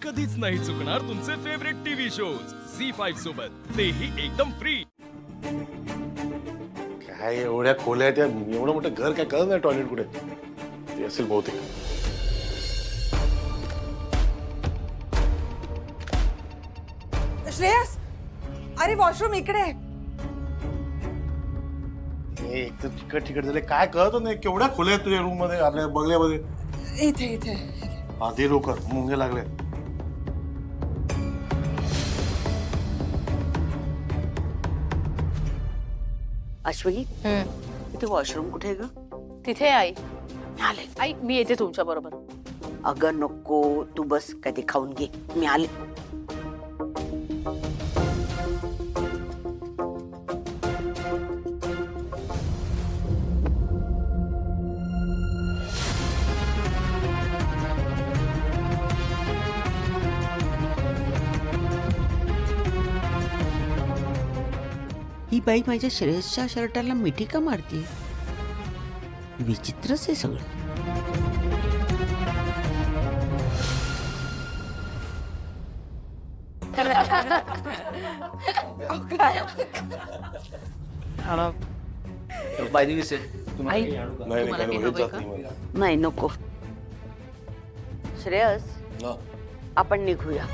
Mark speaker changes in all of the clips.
Speaker 1: कधीच नाही चुकणार तुमचे फेवरेट टीव्ही शोज झी5 सोबत, तेही एकदम फ्री.
Speaker 2: काय एवढ्या खोल्या आहेत, एवढं मोठं घर, काय कळत नाही टॉयलेट कुठे ते असेल बहुतेक.
Speaker 3: श्रेयस, अरे वॉशरूम इकडे आहे.
Speaker 2: हे एक तर तिकट झाले, काय कळत नाही. केवढ्या खोल्या आहेत तुझ्या रूम मध्ये, आपल्या बंगल्यामध्ये.
Speaker 3: इथे इथे
Speaker 2: आधी लवकर, मुंगे लागले.
Speaker 4: अश्विनी, इथे वॉशरूम कुठे आहे ग?
Speaker 5: तिथे आई.
Speaker 4: आले.
Speaker 5: आई मी येते तुमच्या बरोबर.
Speaker 4: अगं नको, तू बस, काय ते खाऊन घे, मी आले. ही बाई माझ्या श्रेयसच्या शर्टाला मिठी का मारती? विचित्रच आहे सगळं.
Speaker 6: बाय द वे सर,
Speaker 4: आई,
Speaker 2: नाही काय होत जात नाही मला.
Speaker 4: नाही नको. श्रेयस,
Speaker 2: हा.
Speaker 4: आपण निघूया.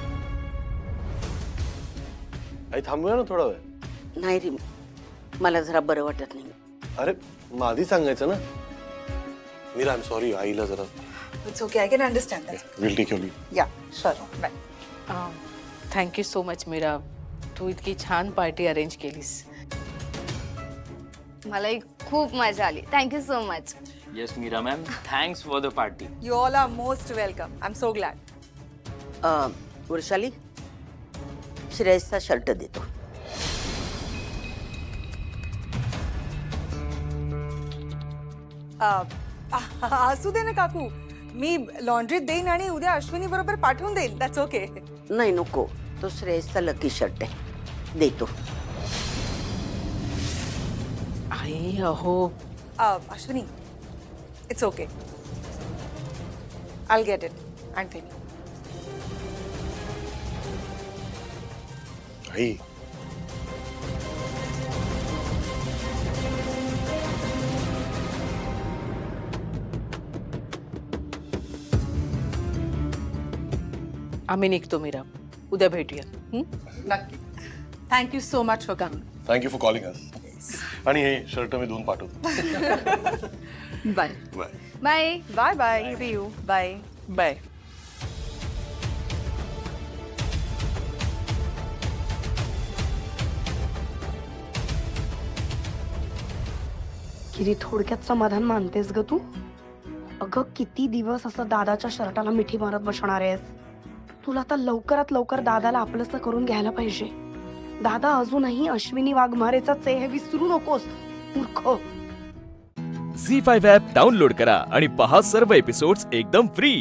Speaker 2: आई थांबूया ना थोडा वेळ.
Speaker 4: नाही रे, मला जरा बरं वाटत नाही.
Speaker 2: अरे मग आधी सांगायचं ना. मीरा, आय एम सॉरी, आईला जरा.
Speaker 3: It's okay, I can understand that.
Speaker 2: Will take you.
Speaker 3: Yeah sure, bye.
Speaker 5: Thank you so much Meera, तू इतकी छान पार्टी अरेंज केलीस.
Speaker 7: मलाही खूप मजा आली. Thank you so much.
Speaker 6: Yes Meera ma'am, thanks for the party.
Speaker 3: You all are most welcome. I am so glad.
Speaker 4: Vrushali, श्रेयसचा shirt देतो.
Speaker 3: असू दे ना काकू, मी लॉन्ड्रीत देईन आणि उद्या अश्विनी बरोबर पाठवून देईन. That's okay.
Speaker 4: नाही नको, तो श्रेयसचा लकी शर्ट आहे, देतो.
Speaker 5: आई अहो,
Speaker 3: Ashwini, it's okay. I get it आणते.
Speaker 2: आई
Speaker 5: आम्ही निघतो मीरा, उद्या भेटूया.
Speaker 3: नक्की. Thank you so much for coming.
Speaker 2: Thank you for calling us. आणि हे शर्ट मी धुवून पाठवतो.
Speaker 3: Bye
Speaker 2: bye.
Speaker 7: Bye.
Speaker 3: Bye bye. See you. Bye.
Speaker 5: Bye.
Speaker 8: किती थोडक्यात समाधान मानतेस ग तू? अगं किती दिवस असं दादाच्या शर्टाला मिठी मारत बसणार आहेस? तुला आता लवकरात लवकर दादाला आपलंसं करून घ्यायला पाहिजे. दादा अजूनही अश्विनी वाघमारेचाच आहे हे विसरू नकोस, मूर्ख.
Speaker 1: झी5 ॲप डाउनलोड करा आणि पहा सर्व एपिसोड्स एकदम फ्री.